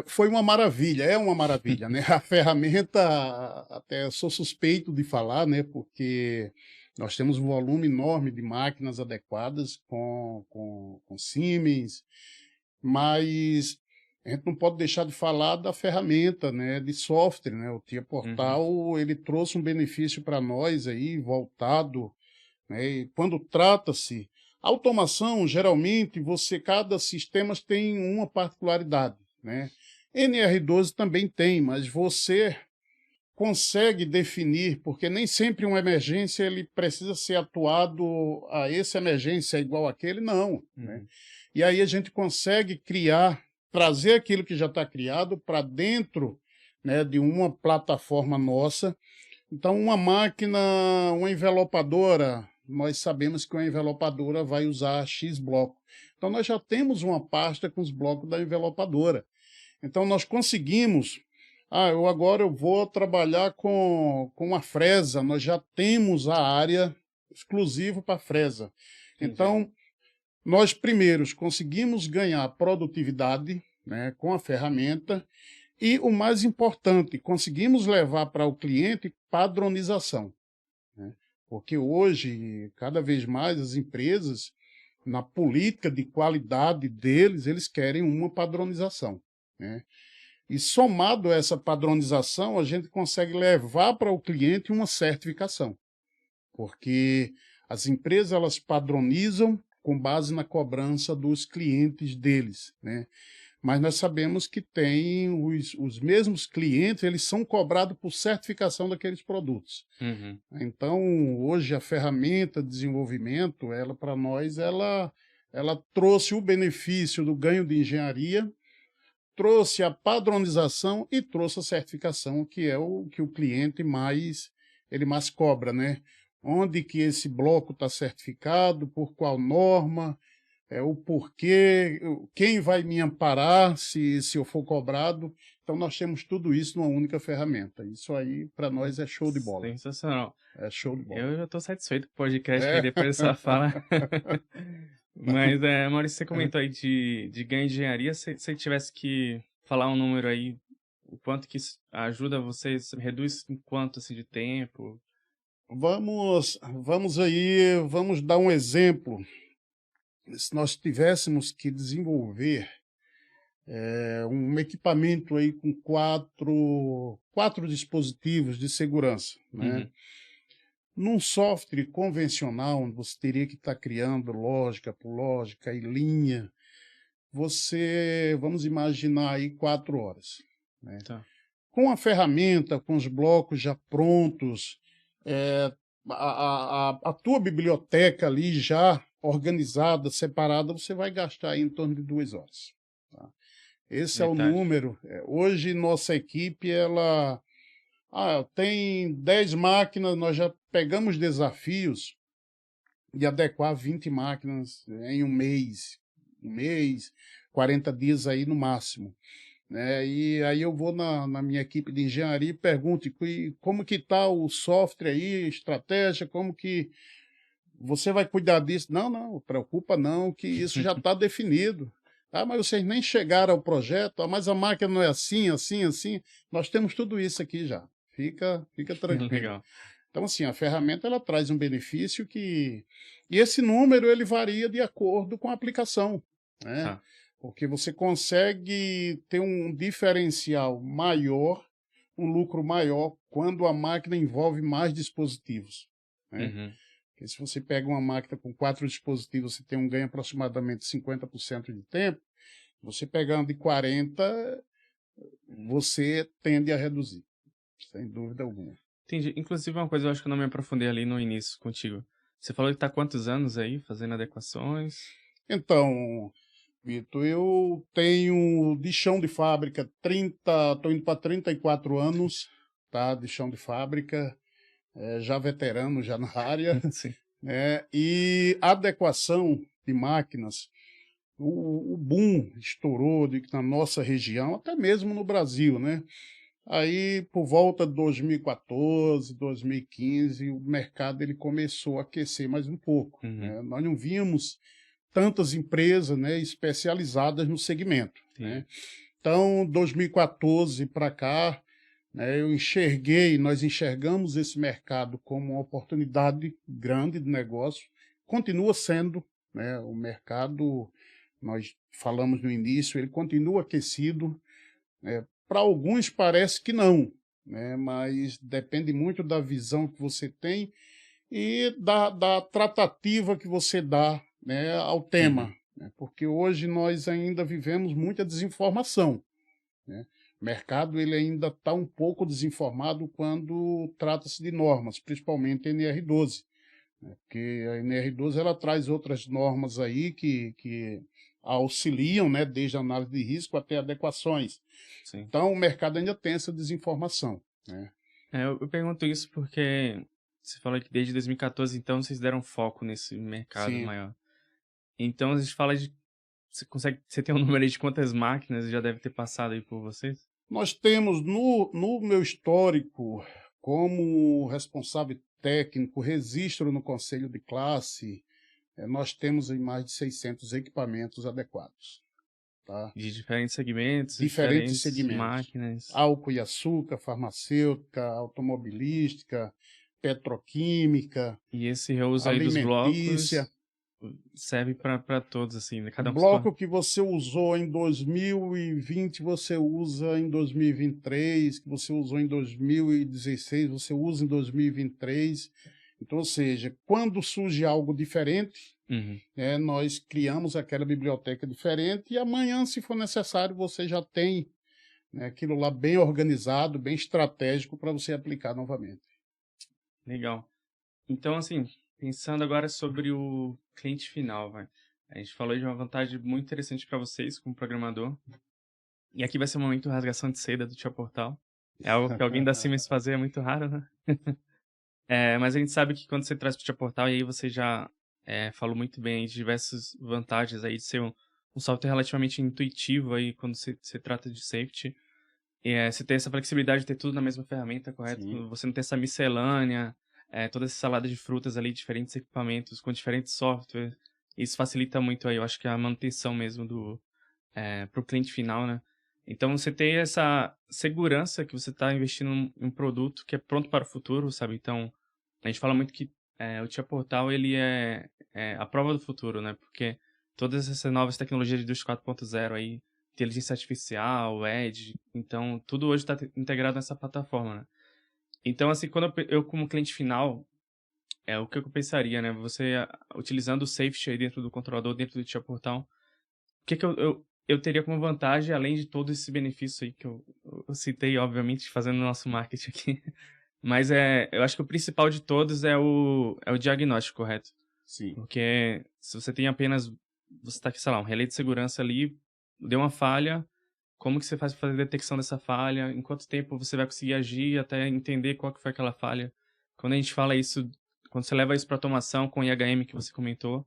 Speaker 2: foi uma maravilha, é uma maravilha, né? A ferramenta, até sou suspeito de falar, né? Porque nós temos um volume enorme de máquinas adequadas com Siemens, mas a gente não pode deixar de falar da ferramenta, né, de software, né? O TIA Portal, ele trouxe um benefício para nós aí, voltado, né? E quando trata-se automação, geralmente cada sistema tem uma particularidade, né? NR12 também tem, mas você consegue definir, porque nem sempre uma emergência ele precisa ser atuado, essa emergência é igual àquele, não, né? E aí a gente consegue trazer aquilo que já está criado para dentro, né, de uma plataforma nossa. Então, uma máquina, uma envelopadora, nós sabemos que uma envelopadora vai usar X bloco. Então, nós já temos uma pasta com os blocos da envelopadora. Então, nós conseguimos... agora eu vou trabalhar com uma fresa. Nós já temos a área exclusiva para fresa.
Speaker 1: Entendi.
Speaker 2: Então, nós primeiros conseguimos ganhar produtividade, né, com a ferramenta, e o mais importante, conseguimos levar para o cliente padronização, né? Porque hoje, cada vez mais, as empresas, na política de qualidade deles, eles querem uma padronização, né? E somado a essa padronização, a gente consegue levar para o cliente uma certificação, porque as empresas elas padronizam com base na cobrança dos clientes deles, né? Mas nós sabemos que tem os mesmos clientes, eles são cobrados por certificação daqueles produtos. Então, hoje, a ferramenta de desenvolvimento, para nós, ela trouxe o benefício do ganho de engenharia, trouxe a padronização e trouxe a certificação, que é o que o cliente mais cobra, né? Onde que esse bloco está certificado, por qual norma, o porquê, quem vai me amparar se eu for cobrado. Então, nós temos tudo isso numa única ferramenta. Isso aí, para nós, é show de bola.
Speaker 1: Sensacional.
Speaker 2: É show de bola.
Speaker 1: Eu já estou satisfeito com o podcast aí depois dessa fala. Mas, Maurício, você comentou aí de ganho de engenharia. Se você tivesse que falar um número aí, o quanto que isso ajuda vocês, reduz em quanto assim, de tempo?
Speaker 2: Vamos dar um exemplo. Se nós tivéssemos que desenvolver um equipamento aí com quatro dispositivos de segurança, né? Num software convencional, onde você teria que estar criando lógica por lógica e linha, vamos imaginar aí 4 horas, né?
Speaker 1: Tá.
Speaker 2: Com a ferramenta, com os blocos já prontos, a tua biblioteca ali já organizada, separada, você vai gastar em torno de 2 horas. Tá? Esse é o número. Hoje, nossa equipe, tem 10 máquinas, nós já pegamos desafios de adequar 20 máquinas em um mês, 40 dias aí no máximo, né? E aí eu vou na minha equipe de engenharia e pergunto como que está o software aí, estratégia, como que você vai cuidar disso? Não, não, preocupa não, que isso já está definido. Ah, mas vocês nem chegaram ao projeto, ah, mas a máquina não é assim, assim, assim. Nós temos tudo isso aqui já. Fica tranquilo.
Speaker 1: Legal.
Speaker 2: Então, assim, a ferramenta ela traz um benefício que... E esse número ele varia de acordo com a aplicação, né?
Speaker 1: Tá.
Speaker 2: Porque você consegue ter um diferencial maior, um lucro maior, quando a máquina envolve mais dispositivos, né?
Speaker 1: Uhum.
Speaker 2: Porque se você pega uma máquina com 4 dispositivos, você tem um ganho aproximadamente de 50% de tempo. Você pegando de 40, você tende a reduzir, sem dúvida alguma.
Speaker 1: Entendi. Inclusive, uma coisa eu acho que eu não me aprofundei ali no início contigo. Você falou que tá há quantos anos aí fazendo adequações?
Speaker 2: Então, Vitor, eu tenho de chão de fábrica 30, estou indo para 34 anos, tá? De chão de fábrica, já veterano, já na área,
Speaker 1: Sim.
Speaker 2: né? E adequação de máquinas, o boom estourou na nossa região, até mesmo no Brasil, né? Aí, por volta de 2014, 2015, o mercado ele começou a aquecer mais um pouco,
Speaker 1: Uhum.
Speaker 2: né? Nós não víamos tantas empresas, né, especializadas no segmento, né? Então, 2014 para cá, né, nós enxergamos esse mercado como uma oportunidade grande de negócio, continua sendo, né, o mercado, nós falamos no início, ele continua aquecido, né, para alguns parece que não, né, mas depende muito da visão que você tem e da tratativa que você dá, né, ao tema,
Speaker 1: Uhum.
Speaker 2: né, porque hoje nós ainda vivemos muita desinformação, né? O mercado ele ainda está um pouco desinformado quando trata-se de normas, principalmente a NR12, né? Porque a NR12 ela traz outras normas aí que auxiliam, né, desde a análise de risco até adequações.
Speaker 1: Sim.
Speaker 2: Então o mercado ainda tem essa desinformação, né?
Speaker 1: Eu pergunto isso porque você falou que desde 2014, então, vocês deram foco nesse mercado
Speaker 2: Sim.
Speaker 1: maior. Então, a gente fala de... Você tem um número aí de quantas máquinas já deve ter passado aí por vocês?
Speaker 2: Nós temos no meu histórico, como responsável técnico, registro no conselho de classe, nós temos aí mais de 600 equipamentos adequados, tá?
Speaker 1: De diferentes segmentos,
Speaker 2: Diferentes
Speaker 1: diferentes
Speaker 2: segmentos.
Speaker 1: máquinas.
Speaker 2: Álcool e açúcar, farmacêutica, automobilística, petroquímica,
Speaker 1: E esse reuso aí dos
Speaker 2: alimentícia.
Speaker 1: blocos serve para todos, assim, né?
Speaker 2: O
Speaker 1: Cada um
Speaker 2: bloco que você usou em 2020, você usa em 2023, que você usou em 2016, você usa em 2023. Então, ou seja, quando surge algo diferente,
Speaker 1: Uhum.
Speaker 2: nós criamos aquela biblioteca diferente e amanhã, se for necessário, você já tem, né, aquilo lá bem organizado, bem estratégico para você aplicar novamente.
Speaker 1: Legal. Então, assim, pensando agora sobre o cliente final, vai. A gente falou de uma vantagem muito interessante para vocês como programador. E aqui vai ser um momento rasgação de seda do Tia Portal. É algo que alguém da Siemens fazer é muito raro, né? Mas a gente sabe que quando você traz para o Tia Portal, e aí você já falou muito bem aí de diversas vantagens aí de ser um software relativamente intuitivo aí quando você trata de safety. Você ter essa flexibilidade de ter tudo na mesma ferramenta, correto?
Speaker 2: Sim.
Speaker 1: Você não ter essa miscelânea, toda essa salada de frutas ali, diferentes equipamentos, com diferentes softwares. Isso facilita muito aí, eu acho que a manutenção mesmo pro cliente final, né? Então, você ter essa segurança que você está investindo em um produto que é pronto para o futuro, sabe? Então, a gente fala muito que o Tia Portal, ele é a prova do futuro, né? Porque todas essas novas tecnologias de indústria 4.0 aí, inteligência artificial, Edge, então, tudo hoje está integrado nessa plataforma, né? Então, assim, quando eu como cliente final, o que eu pensaria, né? Você, utilizando o safety aí dentro do controlador, dentro do Tia Portal, o que eu teria como vantagem, além de todo esse benefício aí que eu citei, obviamente, fazendo nosso marketing aqui, mas eu acho que o principal de todos é o diagnóstico, correto?
Speaker 2: Sim.
Speaker 1: Porque se você tem apenas, você tá aqui, sei lá, um relé de segurança ali, deu uma falha, como que você faz para fazer a detecção dessa falha? Em quanto tempo você vai conseguir agir até entender qual que foi aquela falha? Quando a gente fala isso, quando você leva isso para automação com o IHM que você comentou,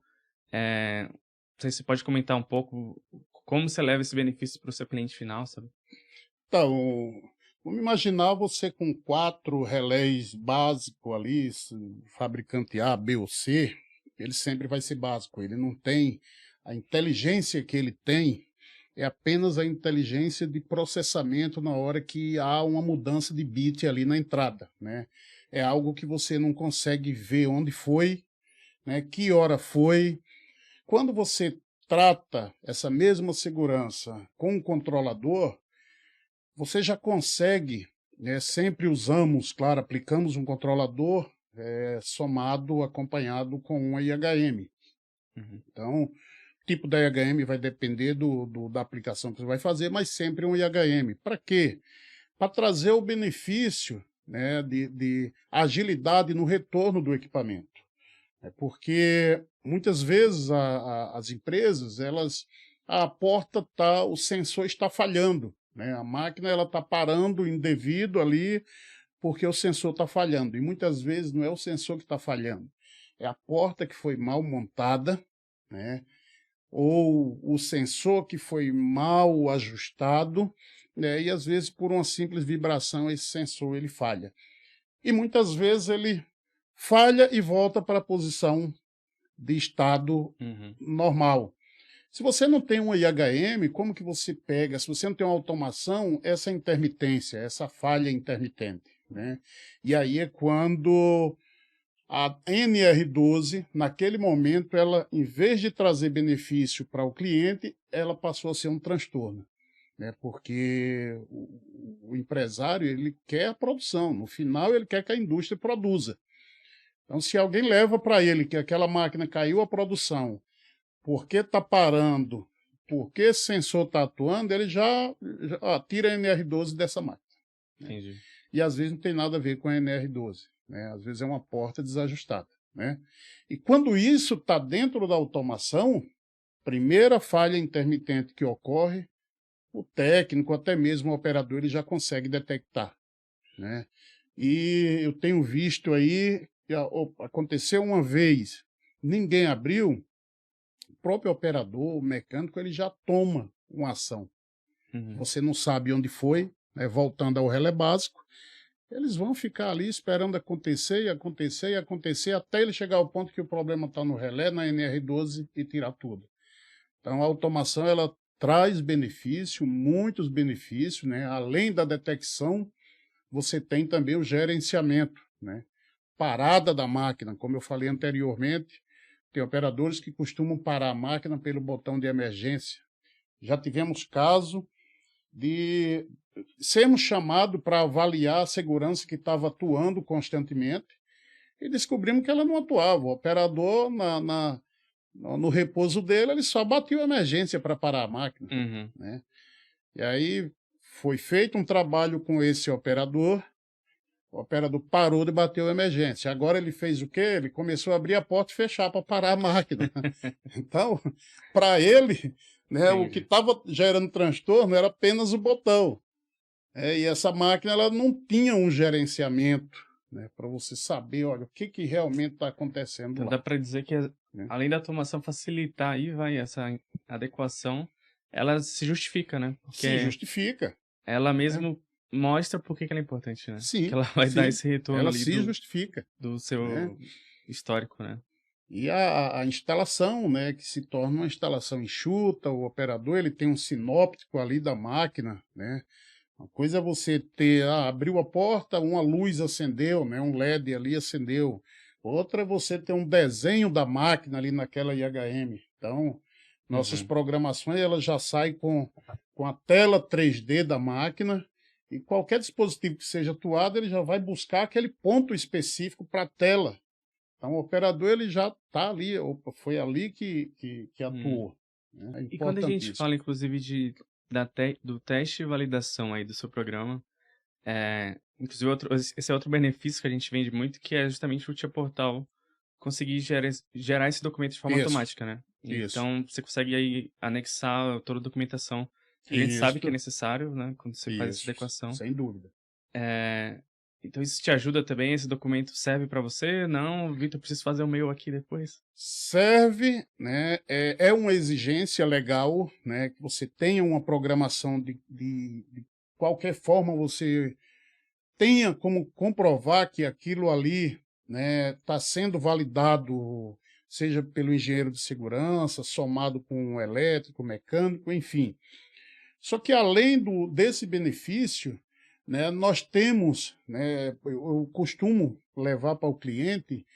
Speaker 1: não sei se você pode comentar um pouco como você leva esse benefício para o seu cliente final, sabe?
Speaker 2: Então, vamos imaginar você com 4 relés básicos ali, fabricante A, B ou C, ele sempre vai ser básico. Ele não tem a inteligência que ele tem, é apenas a inteligência de processamento na hora que há uma mudança de bit ali na entrada, né? É algo que você não consegue ver onde foi, né? Que hora foi. Quando você trata essa mesma segurança com o controlador, você já consegue, né? Sempre usamos, claro, aplicamos um controlador somado, acompanhado com uma IHM.
Speaker 1: Uhum.
Speaker 2: Então, o tipo da IHM vai depender da aplicação que você vai fazer, mas sempre um IHM. Para quê? Para trazer o benefício, né, de agilidade no retorno do equipamento. Porque muitas vezes as empresas, a porta tá, o sensor está falhando, né? A máquina ela está parando indevido ali porque o sensor está falhando. E muitas vezes não é o sensor que está falhando, é a porta que foi mal montada, né? Ou o sensor que foi mal ajustado, né? E às vezes por uma simples vibração esse sensor ele falha. E muitas vezes ele falha e volta para a posição de estado normal. Se você não tem um IHM, como que você pega? Se você não tem uma automação, essa intermitência, essa falha intermitente, né? E aí é quando a NR12, naquele momento, ela, em vez de trazer benefício para o cliente, ela passou a ser um transtorno, né? Porque o empresário ele quer a produção, no final ele quer que a indústria produza. Então, se alguém leva para ele que aquela máquina caiu a produção, por que está parando, por que esse sensor está atuando, ele já tira a NR12 dessa máquina.
Speaker 1: Entendi.
Speaker 2: E às vezes não tem nada a ver com a NR12, né? Às vezes é uma porta desajustada, né? E quando isso está dentro da automação, primeira falha intermitente que ocorre, o técnico, até mesmo o operador, ele já consegue detectar, né? E eu tenho visto aí, aconteceu uma vez, ninguém abriu, o próprio operador, o mecânico, ele já toma uma ação. Você não sabe onde foi, né? Voltando ao relé básico, eles vão ficar ali esperando acontecer, e acontecer, e acontecer, até ele chegar ao ponto que o problema está no relé, na NR12, e tirar tudo. Então, a automação, ela traz benefício, muitos benefícios, né? Além da detecção, você tem também o gerenciamento, né? Parada da máquina, como eu falei anteriormente, tem operadores que costumam parar a máquina pelo botão de emergência. Já tivemos caso de sermos chamados para avaliar a segurança que estava atuando constantemente e descobrimos que ela não atuava. O operador, no repouso dele, ele só bateu a emergência para parar a máquina, né? E aí foi feito um trabalho com esse operador, o operador parou de bater a emergência. Agora ele fez o quê? Ele começou a abrir a porta e fechar para parar a máquina. Então, para ele, né, o que estava gerando transtorno era apenas o botão. E essa máquina ela não tinha um gerenciamento, né, para você saber, olha, o que realmente está acontecendo
Speaker 1: Então
Speaker 2: lá.
Speaker 1: dá para dizer que, além da automação facilitar aí, essa adequação, ela se justifica, né? Porque
Speaker 2: Se justifica.
Speaker 1: ela mesmo mostra por que ela é importante, né?
Speaker 2: Sim,
Speaker 1: que ela vai dar esse retorno
Speaker 2: ela
Speaker 1: ali
Speaker 2: se justifica,
Speaker 1: do seu
Speaker 2: né?
Speaker 1: histórico, né?
Speaker 2: E a instalação, né, que se torna uma instalação enxuta, o operador ele tem um sinóptico ali da máquina, né? Uma coisa é você ter, abriu a porta, uma luz acendeu, né, um LED ali acendeu. Outra é você ter um desenho da máquina ali naquela IHM. Então, nossas programações elas já saem com a tela 3D da máquina, e qualquer dispositivo que seja atuado, ele já vai buscar aquele ponto específico para a tela. Então, o operador ele já está ali, foi ali que atuou. Né?
Speaker 1: E quando a gente fala, inclusive, do teste e validação aí do seu programa, inclusive esse é outro benefício que a gente vende muito, que é justamente o Tia Portal conseguir gerar esse documento de forma automática, né? Então, você consegue aí anexar toda a documentação que a gente sabe que é necessário, né? Quando você faz essa adequação.
Speaker 2: Sem dúvida.
Speaker 1: Então, isso te ajuda também? Esse documento serve para você? Não, Vitor, preciso fazer o meu aqui depois.
Speaker 2: Serve, né? É uma exigência legal, né? Que você tenha uma programação de qualquer forma você tenha como comprovar que aquilo ali, né, está sendo validado seja pelo engenheiro de segurança, somado com o elétrico, mecânico, enfim. Só que além desse benefício, né, nós temos, né, eu costumo levar para o cliente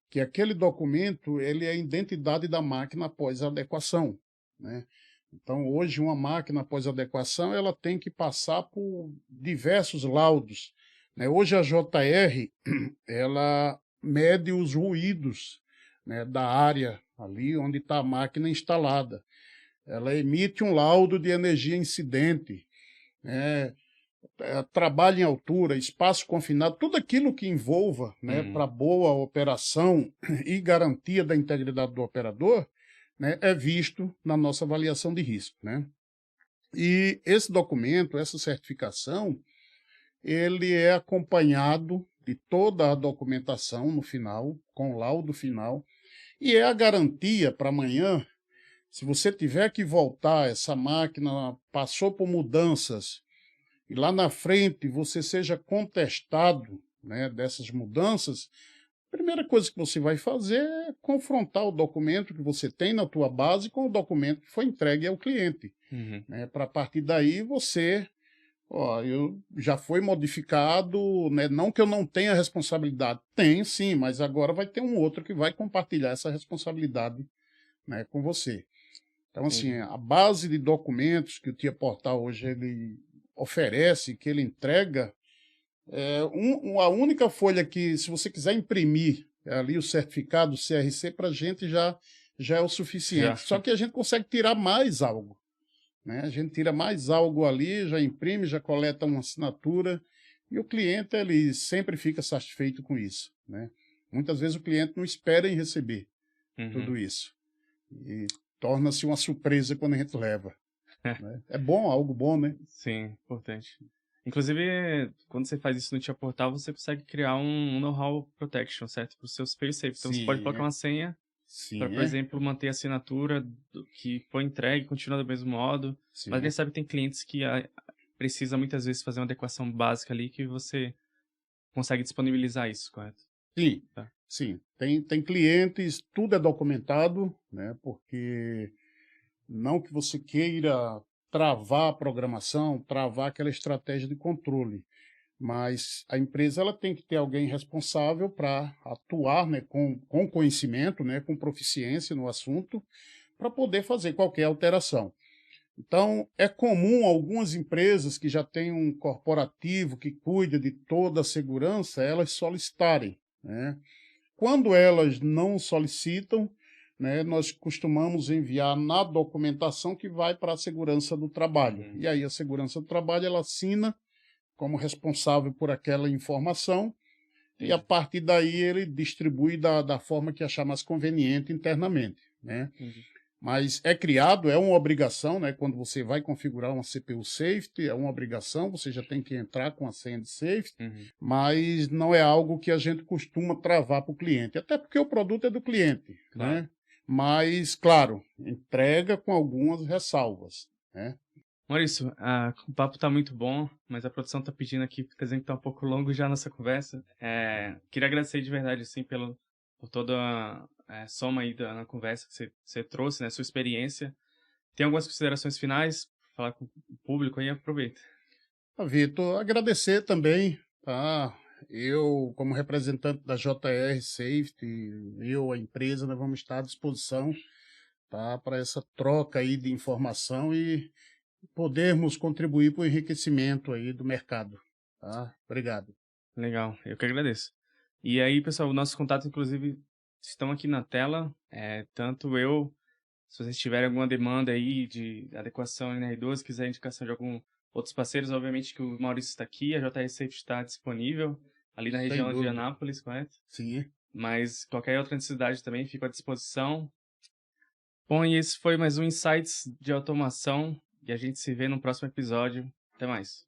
Speaker 2: que aquele documento ele é a identidade da máquina após a adequação, né? Então, hoje, uma máquina após adequação, ela tem que passar por diversos laudos, né? Hoje, a JR, ela mede os ruídos, né, da área ali onde está a máquina instalada. Ela emite um laudo de energia incidente, né? Trabalho em altura, espaço confinado, tudo aquilo que envolva, né, para boa operação e garantia da integridade do operador, né, é visto na nossa avaliação de risco, né? E esse documento, essa certificação, ele é acompanhado de toda a documentação no final, com o laudo final, e é a garantia para amanhã, se você tiver que voltar, essa máquina passou por mudanças, e lá na frente você seja contestado, né, dessas mudanças, a primeira coisa que você vai fazer é confrontar o documento que você tem na tua base com o documento que foi entregue ao cliente, né, para a partir daí você, eu já foi modificado, né, não que eu não tenha responsabilidade, tem sim, mas agora vai ter um outro que vai compartilhar essa responsabilidade, né, com você. Então, assim, a base de documentos que o Tia Portal hoje ele oferece, que ele entrega, a única folha que, se você quiser imprimir ali o certificado CRC, para a gente já é o suficiente. Só que a gente consegue tirar mais algo, né? A gente tira mais algo ali, já imprime, já coleta uma assinatura, e o cliente ele sempre fica satisfeito com isso, né? Muitas vezes o cliente não espera em receber tudo isso. E torna-se uma surpresa quando a gente leva. Né? É bom, algo bom, né?
Speaker 1: Sim, importante. Inclusive, quando você faz isso no Tia Portal, você consegue criar um know-how protection, certo? Para o seu fail-safe. Então, você pode colocar uma senha para, por exemplo, manter a assinatura que foi entregue, continua do mesmo modo.
Speaker 2: Sim.
Speaker 1: Mas a gente sabe que tem clientes que precisa muitas vezes fazer uma adequação básica ali que você consegue disponibilizar isso, correto?
Speaker 2: Sim,
Speaker 1: Tá.
Speaker 2: sim. Tem clientes, tudo é documentado, né? Porque não que você queira travar a programação, travar aquela estratégia de controle, mas a empresa ela tem que ter alguém responsável para atuar, né, com conhecimento, né, com proficiência no assunto, para poder fazer qualquer alteração. Então, é comum algumas empresas que já têm um corporativo que cuida de toda a segurança, elas solicitarem, né? Quando elas não solicitam, né, nós costumamos enviar na documentação que vai para a segurança do trabalho. E aí a segurança do trabalho ela assina como responsável por aquela informação e a partir daí ele distribui da forma que achar mais conveniente internamente, né? Mas é criado, é uma obrigação, né? Quando você vai configurar uma CPU safety, é uma obrigação, você já tem que entrar com a senha de safety, mas não é algo que a gente costuma travar para o cliente, até porque o produto é do cliente,
Speaker 1: Claro.
Speaker 2: né? Mas, claro, entrega com algumas ressalvas, né?
Speaker 1: Maurício, o papo tá muito bom, mas a produção tá pedindo aqui, tá dizendo que tá um pouco longo já a nossa conversa. Queria agradecer de verdade, assim, por toda a soma aí na conversa que você trouxe, né, sua experiência. Tem algumas considerações finais? Falar com o público aí, aproveita.
Speaker 2: Vitor, agradecer também, tá? Eu, como representante da JR Safety, a empresa, nós vamos estar à disposição, tá? Para essa troca aí de informação e podermos contribuir para o enriquecimento aí do mercado, tá? Obrigado.
Speaker 1: Legal, eu que agradeço. E aí, pessoal, nossos contatos, inclusive, estão aqui na tela. Tanto se vocês tiverem alguma demanda aí de adequação NR12, quiser indicação de algum outros parceiros, obviamente que o Maurício está aqui, a JR Safety está disponível ali na
Speaker 2: Sem
Speaker 1: região de
Speaker 2: dúvida.
Speaker 1: Anápolis, correto?
Speaker 2: Sim.
Speaker 1: Mas qualquer outra necessidade também fico à disposição. Bom, e esse foi mais um Insights de Automação e a gente se vê no próximo episódio. Até mais.